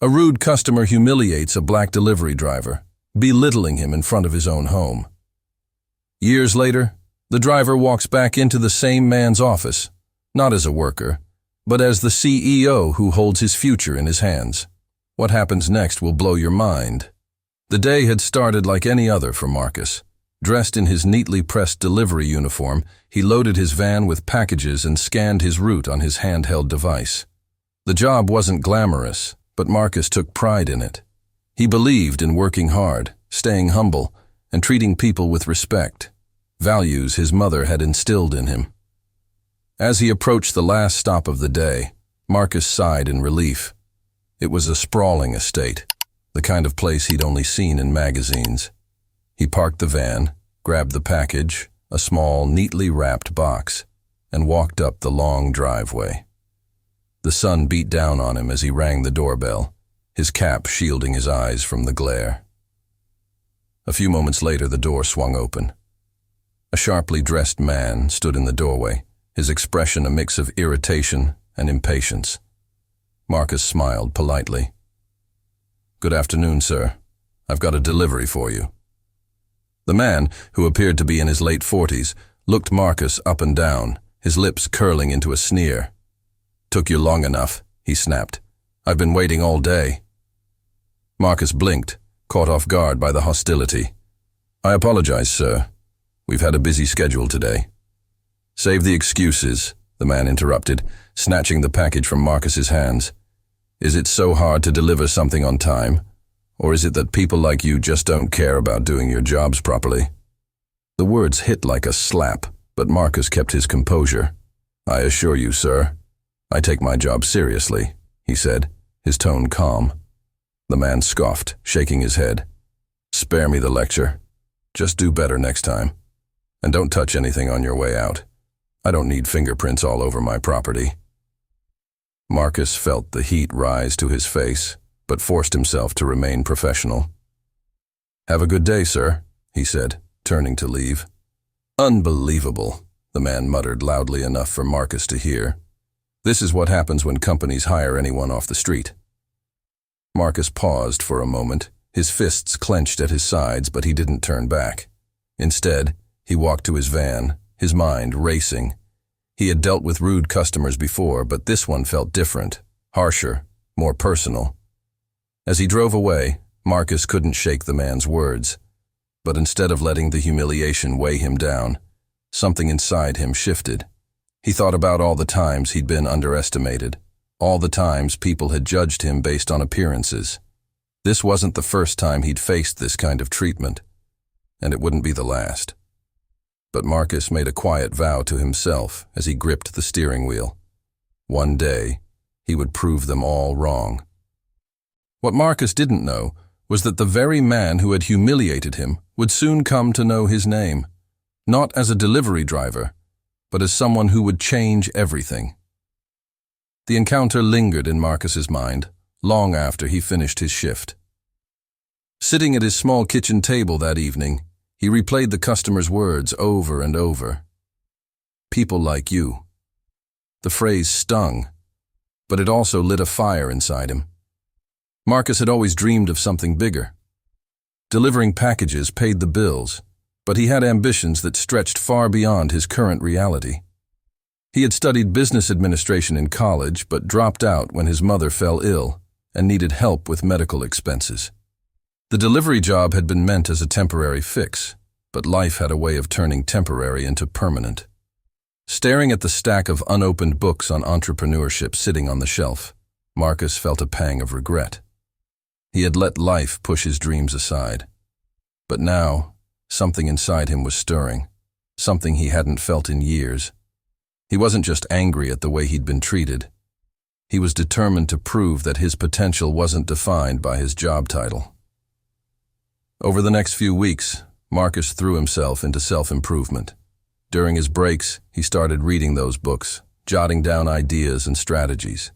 A rude customer humiliates a black delivery driver, belittling him in front of his own home. Years later, the driver walks back into the same man's office, not as a worker, but as the CEO who holds his future in his hands. What happens next will blow your mind. The day had started like any other for Marcus. Dressed in his neatly pressed delivery uniform, he loaded his van with packages and scanned his route on his handheld device. The job wasn't glamorous, but Marcus took pride in it. He believed in working hard, staying humble, and treating people with respect, values his mother had instilled in him. As he approached the last stop of the day, Marcus sighed in relief. It was a sprawling estate, the kind of place he'd only seen in magazines. He parked the van, grabbed the package, a small, neatly wrapped box, and walked up the long driveway. The sun beat down on him as he rang the doorbell, his cap shielding his eyes from the glare. A few moments later, the door swung open. A sharply dressed man stood in the doorway, his expression a mix of irritation and impatience. Marcus smiled politely. "Good afternoon, sir. I've got a delivery for you." The man, who appeared to be in his late 40s, looked Marcus up and down, his lips curling into a sneer. "Took you long enough," he snapped. "I've been waiting all day." Marcus blinked, caught off guard by the hostility. "I apologize, sir. We've had a busy schedule today." "Save the excuses," the man interrupted, snatching the package from Marcus's hands. "Is it so hard to deliver something on time? Or is it that people like you just don't care about doing your jobs properly?" The words hit like a slap, but Marcus kept his composure. "I assure you, sir, I take my job seriously," he said, his tone calm. The man scoffed, shaking his head. "Spare me the lecture. Just do better next time. And don't touch anything on your way out. I don't need fingerprints all over my property." Marcus felt the heat rise to his face, but forced himself to remain professional. "Have a good day, sir," he said, turning to leave. "Unbelievable," the man muttered loudly enough for Marcus to hear. "This is what happens when companies hire anyone off the street." Marcus paused for a moment, his fists clenched at his sides, but he didn't turn back. Instead, he walked to his van, his mind racing. He had dealt with rude customers before, but this one felt different, harsher, more personal. As he drove away, Marcus couldn't shake the man's words. But instead of letting the humiliation weigh him down, something inside him shifted. He thought about all the times he'd been underestimated, all the times people had judged him based on appearances. This wasn't the first time he'd faced this kind of treatment, and it wouldn't be the last. But Marcus made a quiet vow to himself as he gripped the steering wheel. One day, he would prove them all wrong. What Marcus didn't know was that the very man who had humiliated him would soon come to know his name, not as a delivery driver, but as someone who would change everything. The encounter lingered in Marcus's mind long after he finished his shift. Sitting at his small kitchen table that evening, he replayed the customer's words over and over. "People like you." The phrase stung, but it also lit a fire inside him. Marcus had always dreamed of something bigger. Delivering packages paid the bills, but he had ambitions that stretched far beyond his current reality. He had studied business administration in college, but dropped out when his mother fell ill and needed help with medical expenses. The delivery job had been meant as a temporary fix, but life had a way of turning temporary into permanent. Staring at the stack of unopened books on entrepreneurship sitting on the shelf, Marcus felt a pang of regret. He had let life push his dreams aside. But now, something inside him was stirring, something he hadn't felt in years. He wasn't just angry at the way he'd been treated. He was determined to prove that his potential wasn't defined by his job title. Over the next few weeks, Marcus threw himself into self-improvement. During his breaks, he started reading those books, jotting down ideas and strategies.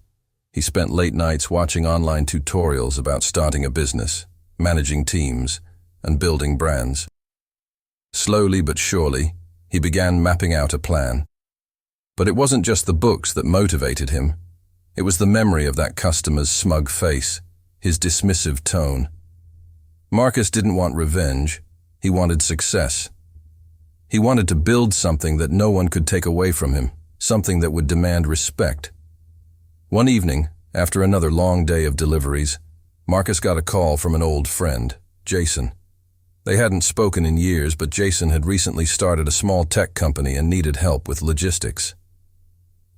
He spent late nights watching online tutorials about starting a business, managing teams, and building brands. Slowly but surely, he began mapping out a plan. But it wasn't just the books that motivated him. It was the memory of that customer's smug face, his dismissive tone. Marcus didn't want revenge. He wanted success. He wanted to build something that no one could take away from him, something that would demand respect. One evening, after another long day of deliveries, Marcus got a call from an old friend, Jason. They hadn't spoken in years, but Jason had recently started a small tech company and needed help with logistics.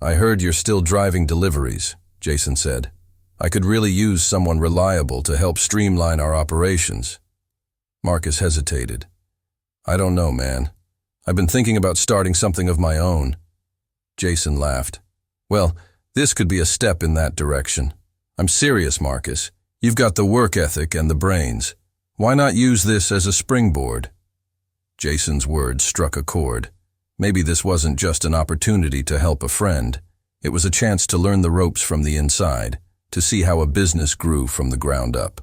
"I heard you're still driving deliveries," Jason said. "I could really use someone reliable to help streamline our operations." Marcus hesitated. "I don't know, man. I've been thinking about starting something of my own." Jason laughed. "Well, this could be a step in that direction. I'm serious, Marcus. You've got the work ethic and the brains. Why not use this as a springboard?" Jason's words struck a chord. Maybe this wasn't just an opportunity to help a friend. It was a chance to learn the ropes from the inside, to see how a business grew from the ground up.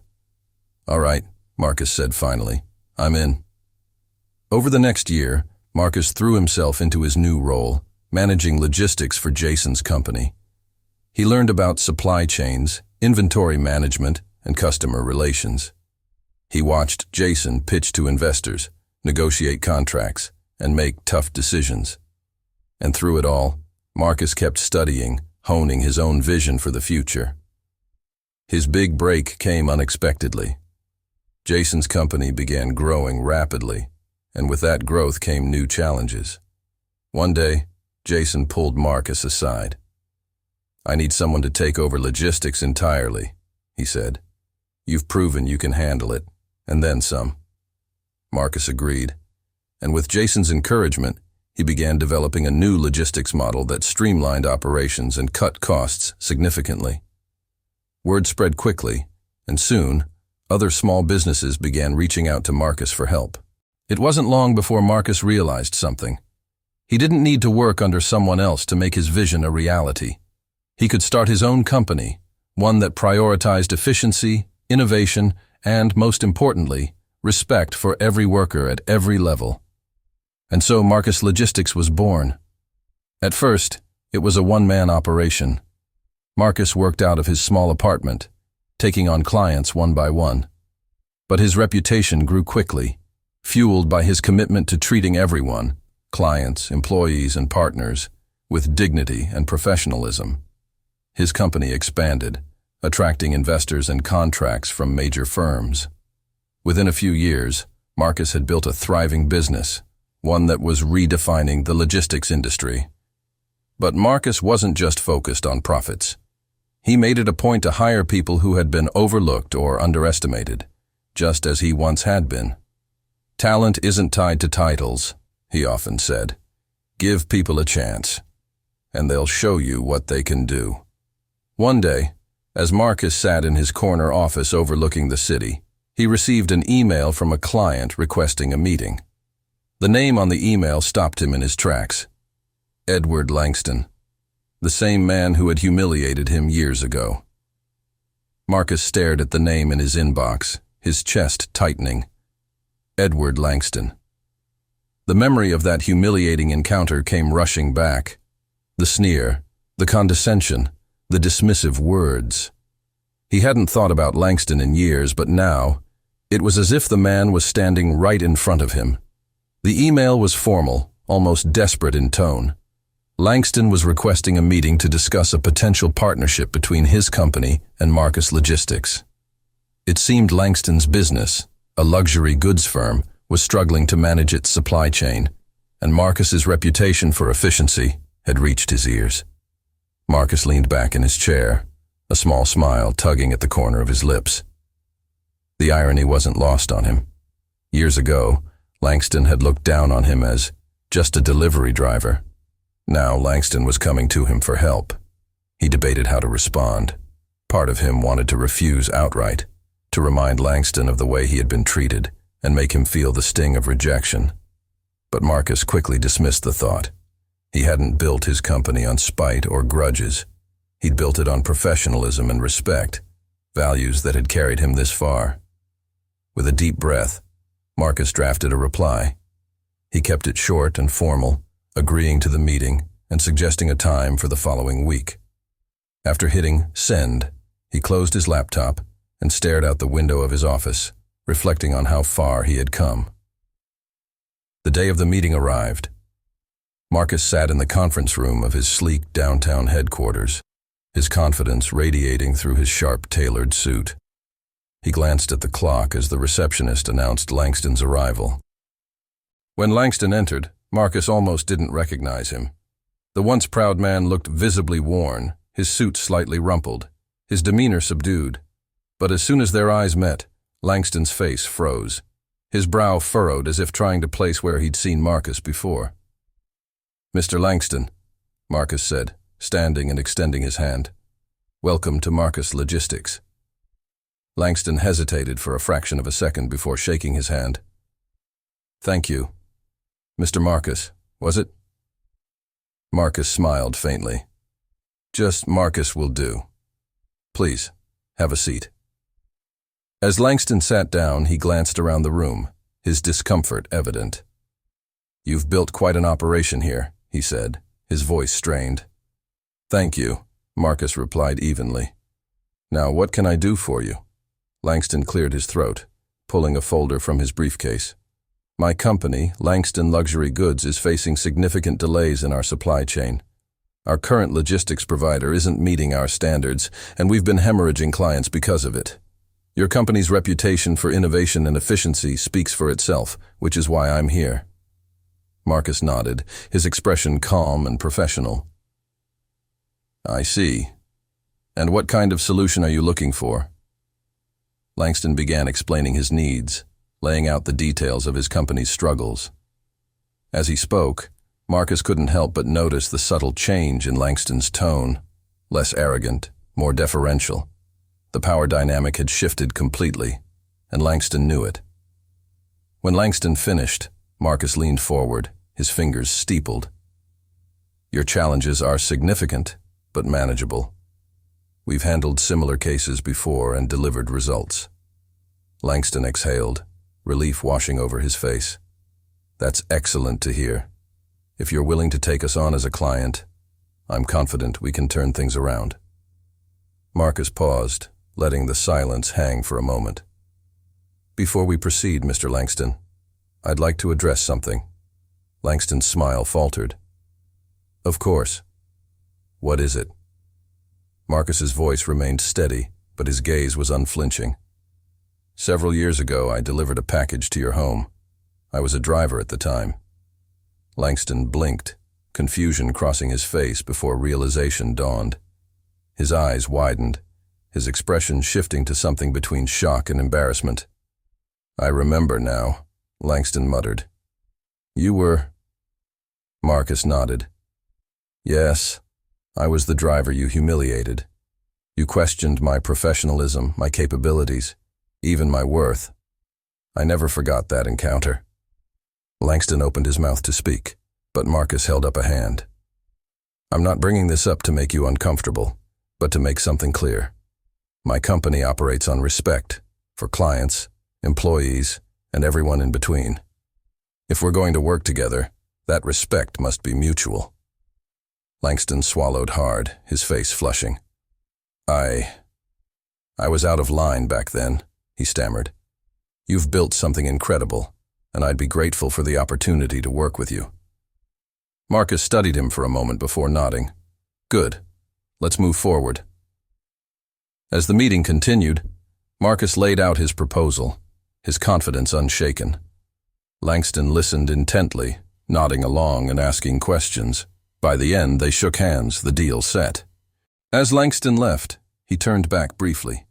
"All right," Marcus said finally. "I'm in." Over the next year, Marcus threw himself into his new role, managing logistics for Jason's company. He learned about supply chains, inventory management, and customer relations. He watched Jason pitch to investors, negotiate contracts, and make tough decisions. And through it all, Marcus kept studying, honing his own vision for the future. His big break came unexpectedly. Jason's company began growing rapidly, and with that growth came new challenges. One day, Jason pulled Marcus aside. "I need someone to take over logistics entirely," he said. "You've proven you can handle it, and then some." Marcus agreed, and with Jason's encouragement, he began developing a new logistics model that streamlined operations and cut costs significantly. Word spread quickly, and soon, other small businesses began reaching out to Marcus for help. It wasn't long before Marcus realized something. He didn't need to work under someone else to make his vision a reality. He could start his own company, one that prioritized efficiency, innovation, and, most importantly, respect for every worker at every level. And so Marcus Logistics was born. At first, it was a one-man operation. Marcus worked out of his small apartment, taking on clients one by one. But his reputation grew quickly, fueled by his commitment to treating everyone, clients, employees, and partners, with dignity and professionalism. His company expanded, attracting investors and contracts from major firms. Within a few years, Marcus had built a thriving business, one that was redefining the logistics industry. But Marcus wasn't just focused on profits. He made it a point to hire people who had been overlooked or underestimated, just as he once had been. "Talent isn't tied to titles," he often said. "Give people a chance, and they'll show you what they can do." One day, as Marcus sat in his corner office overlooking the city, he received an email from a client requesting a meeting. The name on the email stopped him in his tracks. Edward Langston, the same man who had humiliated him years ago. Marcus stared at the name in his inbox, his chest tightening. Edward Langston. The memory of that humiliating encounter came rushing back. The sneer, the condescension, the dismissive words. He hadn't thought about Langston in years, but now, it was as if the man was standing right in front of him. The email was formal, almost desperate in tone. Langston was requesting a meeting to discuss a potential partnership between his company and Marcus Logistics. It seemed Langston's business, a luxury goods firm, was struggling to manage its supply chain, and Marcus's reputation for efficiency had reached his ears. Marcus leaned back in his chair, a small smile tugging at the corner of his lips. The irony wasn't lost on him. Years ago, Langston had looked down on him as just a delivery driver. Now Langston was coming to him for help. He debated how to respond. Part of him wanted to refuse outright, to remind Langston of the way he had been treated and make him feel the sting of rejection. But Marcus quickly dismissed the thought. He hadn't built his company on spite or grudges. He'd built it on professionalism and respect, values that had carried him this far. With a deep breath, Marcus drafted a reply. He kept it short and formal, agreeing to the meeting and suggesting a time for the following week. After hitting send, he closed his laptop and stared out the window of his office, reflecting on how far he had come. The day of the meeting arrived. Marcus sat in the conference room of his sleek downtown headquarters, his confidence radiating through his sharp-tailored suit. He glanced at the clock as the receptionist announced Langston's arrival. When Langston entered, Marcus almost didn't recognize him. The once proud man looked visibly worn, his suit slightly rumpled, his demeanor subdued. But as soon as their eyes met, Langston's face froze, his brow furrowed as if trying to place where he'd seen Marcus before. "Mr. Langston," Marcus said, standing and extending his hand. "Welcome to Marcus Logistics." Langston hesitated for a fraction of a second before shaking his hand. "Thank you. Mr. Marcus, was it?" Marcus smiled faintly. "Just Marcus will do. Please, have a seat." As Langston sat down, he glanced around the room, his discomfort evident. "You've built quite an operation here," he said, his voice strained. "Thank you," Marcus replied evenly. "Now, what can I do for you?" Langston cleared his throat, pulling a folder from his briefcase. "My company, Langston Luxury Goods, is facing significant delays in our supply chain. Our current logistics provider isn't meeting our standards, and we've been hemorrhaging clients because of it. Your company's reputation for innovation and efficiency speaks for itself, which is why I'm here." Marcus nodded, his expression calm and professional. "I see. And what kind of solution are you looking for?" Langston began explaining his needs, laying out the details of his company's struggles. As he spoke, Marcus couldn't help but notice the subtle change in Langston's tone, less arrogant, more deferential. The power dynamic had shifted completely, and Langston knew it. When Langston finished, Marcus leaned forward, his fingers steepled. "Your challenges are significant, but manageable. We've handled similar cases before and delivered results." Langston exhaled, relief washing over his face. "That's excellent to hear. If you're willing to take us on as a client, I'm confident we can turn things around." Marcus paused, letting the silence hang for a moment. "Before we proceed, Mr. Langston, I'd like to address something." Langston's smile faltered. "Of course. What is it?" Marcus's voice remained steady, but his gaze was unflinching. "Several years ago, I delivered a package to your home. I was a driver at the time." Langston blinked, confusion crossing his face before realization dawned. His eyes widened, his expression shifting to something between shock and embarrassment. "I remember now," Langston muttered. "You were—" Marcus nodded. "Yes, I was the driver you humiliated. You questioned my professionalism, my capabilities, even my worth. I never forgot that encounter." Langston opened his mouth to speak, but Marcus held up a hand. "I'm not bringing this up to make you uncomfortable, but to make something clear. My company operates on respect for clients, employees, and everyone in between. If we're going to work together, that respect must be mutual." Langston swallowed hard, his face flushing. I was out of line back then," he stammered. "You've built something incredible, and I'd be grateful for the opportunity to work with you." Marcus studied him for a moment before nodding. "Good. Let's move forward." As the meeting continued, Marcus laid out his proposal, his confidence unshaken. Langston listened intently, nodding along and asking questions. By the end, they shook hands, the deal set. As Langston left, he turned back briefly.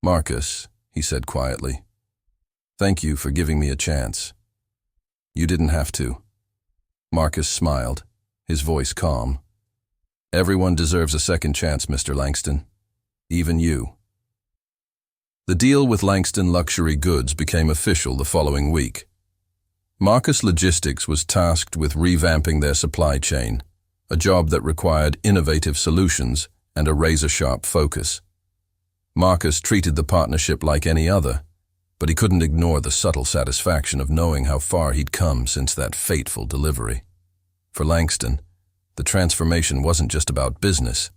"Marcus," he said quietly, "thank you for giving me a chance." "You didn't have to." Marcus smiled, his voice calm. "Everyone deserves a second chance, Mr. Langston. Even you." The deal with Langston Luxury Goods became official the following week. Marcus Logistics was tasked with revamping their supply chain, a job that required innovative solutions and a razor-sharp focus. Marcus treated the partnership like any other, but he couldn't ignore the subtle satisfaction of knowing how far he'd come since that fateful delivery. For Langston, the transformation wasn't just about business.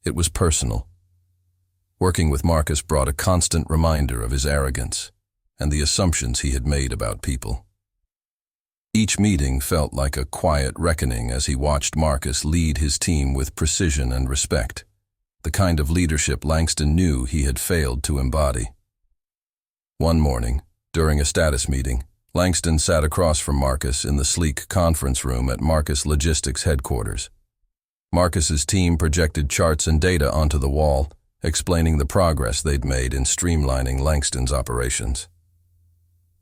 It was personal. Working with Marcus brought a constant reminder of his arrogance and the assumptions he had made about people. Each meeting felt like a quiet reckoning as he watched Marcus lead his team with precision and respect, the kind of leadership Langston knew he had failed to embody. One morning, during a status meeting, Langston sat across from Marcus in the sleek conference room at Marcus Logistics headquarters. Marcus's team projected charts and data onto the wall, explaining the progress they'd made in streamlining Langston's operations.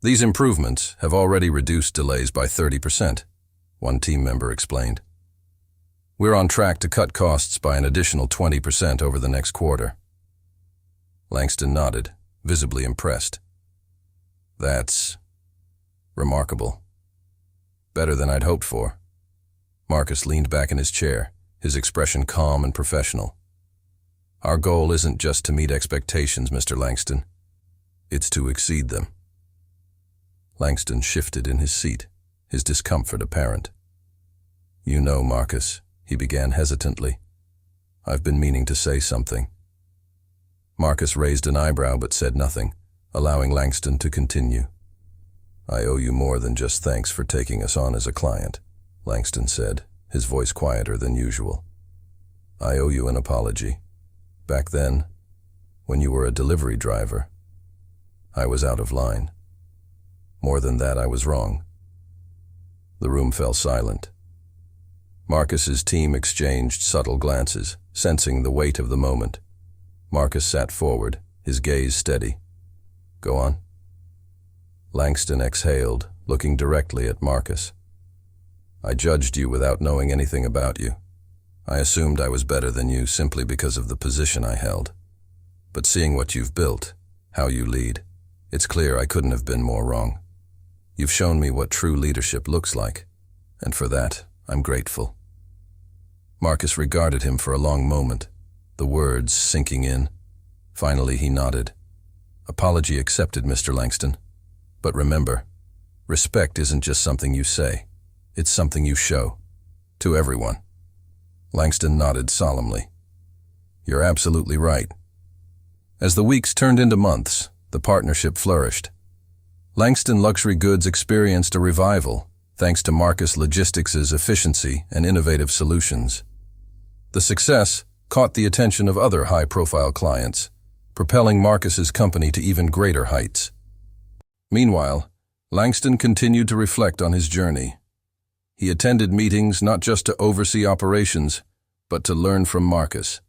These improvements have already reduced delays by 30%, one team member explained. We're on track to cut costs by an additional 20% over the next quarter. Langston nodded, visibly impressed. That's remarkable. Better than I'd hoped for. Marcus leaned back in his chair, his expression calm and professional. Our goal isn't just to meet expectations, Mr. Langston. It's to exceed them. Langston shifted in his seat, his discomfort apparent. You know, Marcus, he began hesitantly. I've been meaning to say something. Marcus raised an eyebrow but said nothing, allowing Langston to continue. I owe you more than just thanks for taking us on as a client, Langston said, his voice quieter than usual. I owe you an apology. Back then, when you were a delivery driver, I was out of line. More than that, I was wrong. The room fell silent. Marcus's team exchanged subtle glances, sensing the weight of the moment. Marcus sat forward, his gaze steady. Go on. Langston exhaled, looking directly at Marcus. I judged you without knowing anything about you. I assumed I was better than you simply because of the position I held. But seeing what you've built, how you lead, it's clear I couldn't have been more wrong. You've shown me what true leadership looks like, and for that, I'm grateful. Marcus regarded him for a long moment, the words sinking in. Finally, he nodded. Apology accepted, Mr. Langston. But remember, respect isn't just something you say. It's something you show. To everyone. Langston nodded solemnly. You're absolutely right. As the weeks turned into months, the partnership flourished. Langston Luxury Goods experienced a revival, thanks to Marcus Logistics' efficiency and innovative solutions. The success caught the attention of other high-profile clients, propelling Marcus's company to even greater heights. Meanwhile, Langston continued to reflect on his journey. He attended meetings not just to oversee operations, but to learn from Marcus.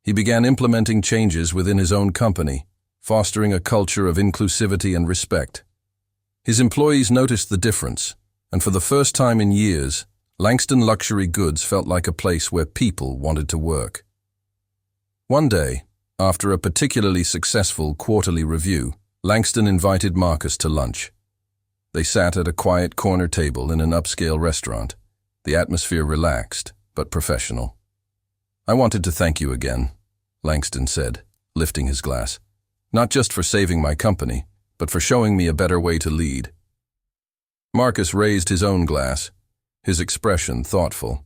He began implementing changes within his own company, fostering a culture of inclusivity and respect. His employees noticed the difference, and for the first time in years, Langston Luxury Goods felt like a place where people wanted to work. One day, after a particularly successful quarterly review, Langston invited Marcus to lunch. They sat at a quiet corner table in an upscale restaurant, the atmosphere relaxed but professional. I wanted to thank you again, Langston said, lifting his glass. Not just for saving my company, but for showing me a better way to lead. Marcus raised his own glass, his expression thoughtful.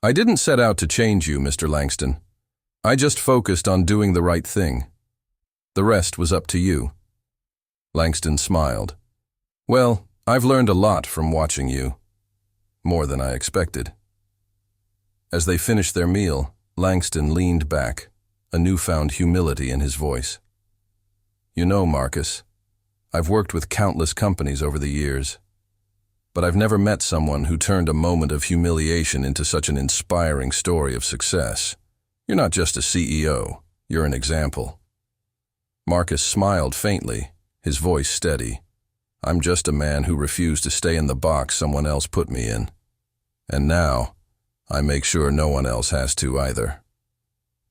I didn't set out to change you, Mr. Langston. I just focused on doing the right thing. The rest was up to you. Langston smiled. Well, I've learned a lot from watching you. More than I expected. As they finished their meal, Langston leaned back, a newfound humility in his voice. You know, Marcus, I've worked with countless companies over the years, but I've never met someone who turned a moment of humiliation into such an inspiring story of success. You're not just a CEO, you're an example. Marcus smiled faintly, his voice steady. I'm just a man who refused to stay in the box someone else put me in. And now, I make sure no one else has to either.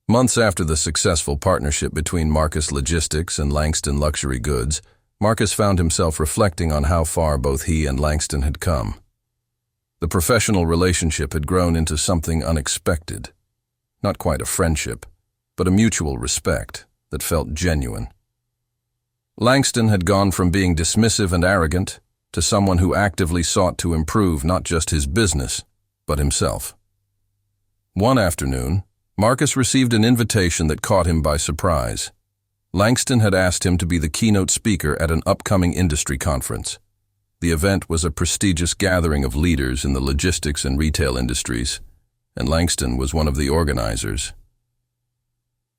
Months after the successful partnership between Marcus Logistics and Langston Luxury Goods, Marcus found himself reflecting on how far both he and Langston had come. The professional relationship had grown into something unexpected. Not quite a friendship, but a mutual respect that felt genuine. Langston had gone from being dismissive and arrogant to someone who actively sought to improve not just his business, but himself. One afternoon, Marcus received an invitation that caught him by surprise. Langston had asked him to be the keynote speaker at an upcoming industry conference. The event was a prestigious gathering of leaders in the logistics and retail industries, and Langston was one of the organizers.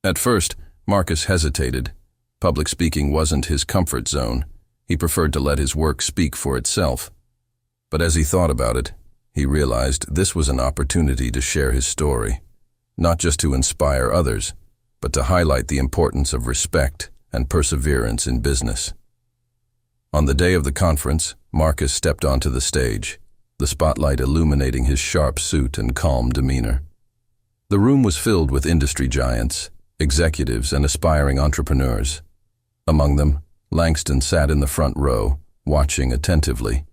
At first, Marcus hesitated. Public speaking wasn't his comfort zone. He preferred to let his work speak for itself. But as he thought about it, he realized this was an opportunity to share his story, not just to inspire others, but to highlight the importance of respect and perseverance in business. On the day of the conference, Marcus stepped onto the stage, the spotlight illuminating his sharp suit and calm demeanor. The room was filled with industry giants, executives, and aspiring entrepreneurs. Among them, Langston sat in the front row, watching attentively.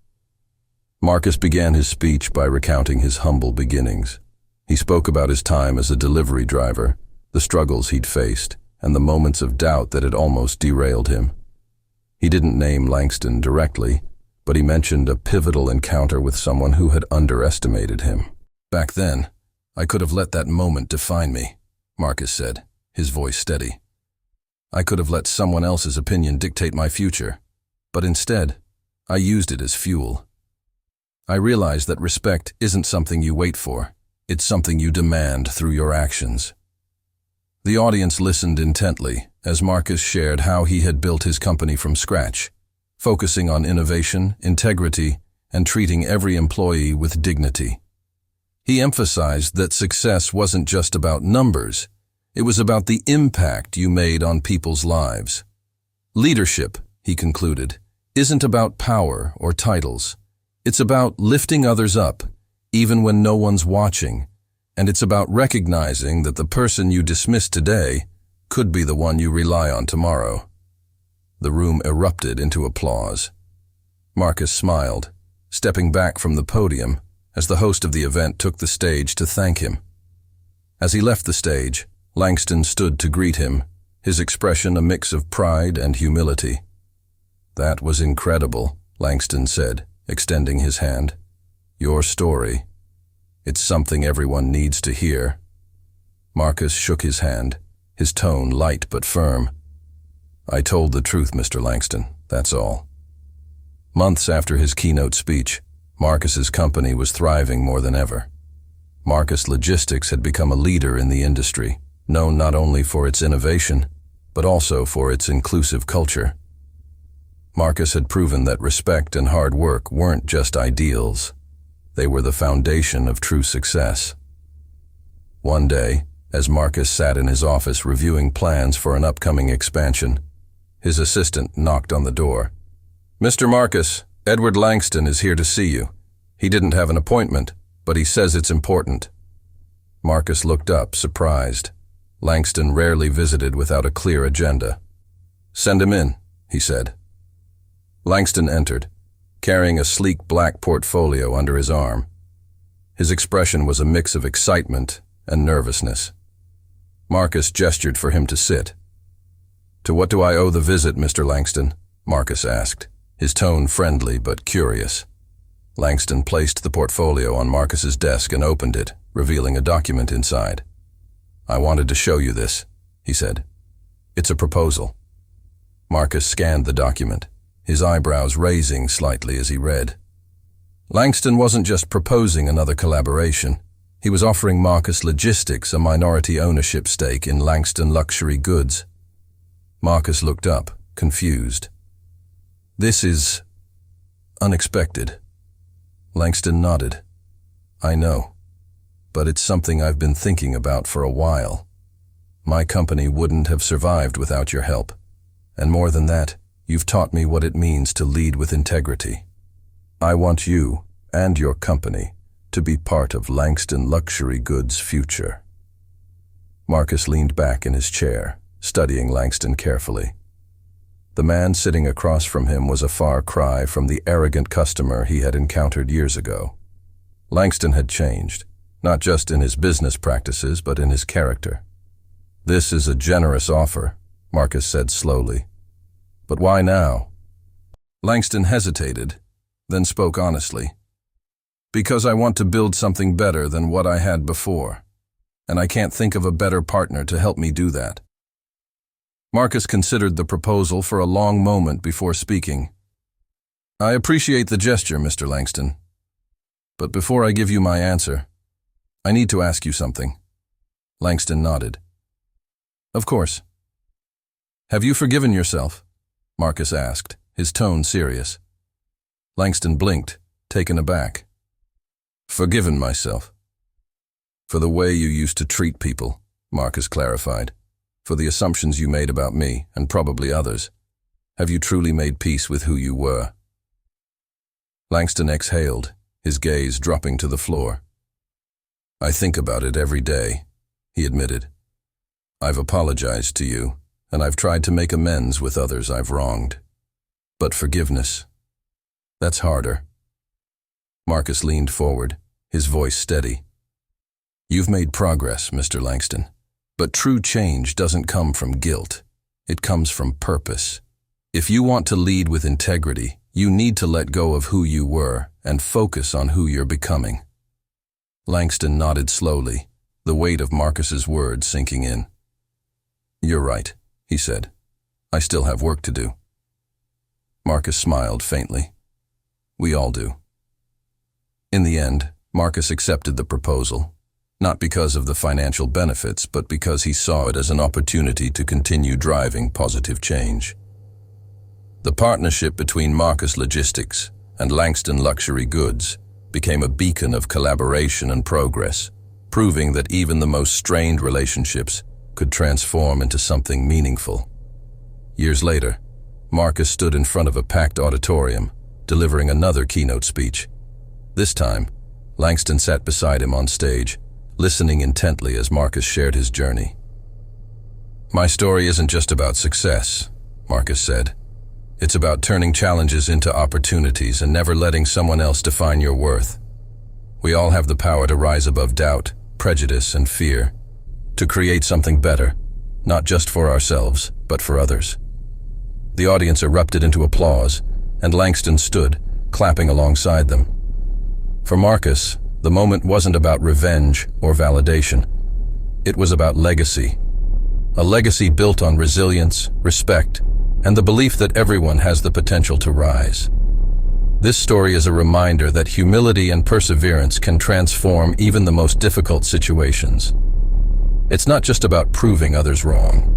Marcus began his speech by recounting his humble beginnings. He spoke about his time as a delivery driver, the struggles he'd faced, and the moments of doubt that had almost derailed him. He didn't name Langston directly, but he mentioned a pivotal encounter with someone who had underestimated him. "Back then, I could have let that moment define me," Marcus said, his voice steady. "I could have let someone else's opinion dictate my future, but instead, I used it as fuel. I realized that respect isn't something you wait for, it's something you demand through your actions." The audience listened intently as Marcus shared how he had built his company from scratch, focusing on innovation, integrity, and treating every employee with dignity. He emphasized that success wasn't just about numbers, it was about the impact you made on people's lives. Leadership, he concluded, isn't about power or titles. It's about lifting others up, even when no one's watching, and it's about recognizing that the person you dismiss today could be the one you rely on tomorrow. The room erupted into applause. Marcus smiled, stepping back from the podium as the host of the event took the stage to thank him. As he left the stage, Langston stood to greet him, his expression a mix of pride and humility. "That was incredible," Langston said, extending his hand. "Your story. It's something everyone needs to hear." Marcus shook his hand, his tone light but firm. "I told the truth, Mr. Langston, that's all." Months after his keynote speech, Marcus's company was thriving more than ever. Marcus Logistics had become a leader in the industry, known not only for its innovation, but also for its inclusive culture. Marcus had proven that respect and hard work weren't just ideals. They were the foundation of true success. One day, as Marcus sat in his office reviewing plans for an upcoming expansion, his assistant knocked on the door. "Mr. Marcus, Edward Langston is here to see you. He didn't have an appointment, but he says it's important." Marcus looked up, surprised. Langston rarely visited without a clear agenda. "Send him in," he said. Langston entered, carrying a sleek black portfolio under his arm. His expression was a mix of excitement and nervousness. Marcus gestured for him to sit. "To what do I owe the visit, Mr. Langston?" Marcus asked, his tone friendly but curious. Langston placed the portfolio on Marcus's desk and opened it, revealing a document inside. "I wanted to show you this," he said. "It's a proposal." Marcus scanned the document, his eyebrows raising slightly as he read. Langston wasn't just proposing another collaboration. He was offering Marcus Logistics a minority ownership stake in Langston Luxury Goods. Marcus looked up, confused. "This is unexpected." Langston nodded. "I know, but it's something I've been thinking about for a while. My company wouldn't have survived without your help. And more than that, you've taught me what it means to lead with integrity. I want you and your company to be part of Langston Luxury Goods' future." Marcus leaned back in his chair, studying Langston carefully. The man sitting across from him was a far cry from the arrogant customer he had encountered years ago. Langston had changed, not just in his business practices, but in his character. "This is a generous offer," Marcus said slowly. "But why now?" Langston hesitated, then spoke honestly. "Because I want to build something better than what I had before. and I can't think of a better partner to help me do that." Marcus considered the proposal for a long moment before speaking. "I appreciate the gesture, Mr. Langston. But before I give you my answer, I need to ask you something." Langston nodded. "Of course." "Have you forgiven yourself?" Marcus asked, his tone serious. Langston blinked, taken aback. "Forgiven myself?" "For the way you used to treat people," Marcus clarified. "For the assumptions you made about me, and probably others. Have you truly made peace with who you were?" Langston exhaled, his gaze dropping to the floor. "I think about it every day," he admitted. "I've apologized to you, and I've tried to make amends with others I've wronged. But forgiveness, that's harder." Marcus leaned forward, his voice steady. "You've made progress, Mr. Langston, but true change doesn't come from guilt. It comes from purpose. If you want to lead with integrity, you need to let go of who you were and focus on who you're becoming." Langston nodded slowly, the weight of Marcus's words sinking in. "You're right," he said. "I still have work to do." Marcus smiled faintly. "We all do." In the end, Marcus accepted the proposal, not because of the financial benefits, but because he saw it as an opportunity to continue driving positive change. The partnership between Marcus Logistics and Langston Luxury Goods became a beacon of collaboration and progress, proving that even the most strained relationships could transform into something meaningful. Years later, Marcus stood in front of a packed auditorium, delivering another keynote speech. This time, Langston sat beside him on stage, listening intently as Marcus shared his journey. "My story isn't just about success," Marcus said. "It's about turning challenges into opportunities and never letting someone else define your worth. We all have the power to rise above doubt, prejudice, and fear, to create something better, not just for ourselves, but for others." The audience erupted into applause, and Langston stood, clapping alongside them. For Marcus, the moment wasn't about revenge or validation. It was about legacy. A legacy built on resilience, respect, and the belief that everyone has the potential to rise. This story is a reminder that humility and perseverance can transform even the most difficult situations. It's not just about proving others wrong.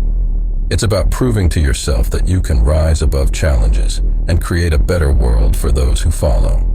It's about proving to yourself that you can rise above challenges and create a better world for those who follow.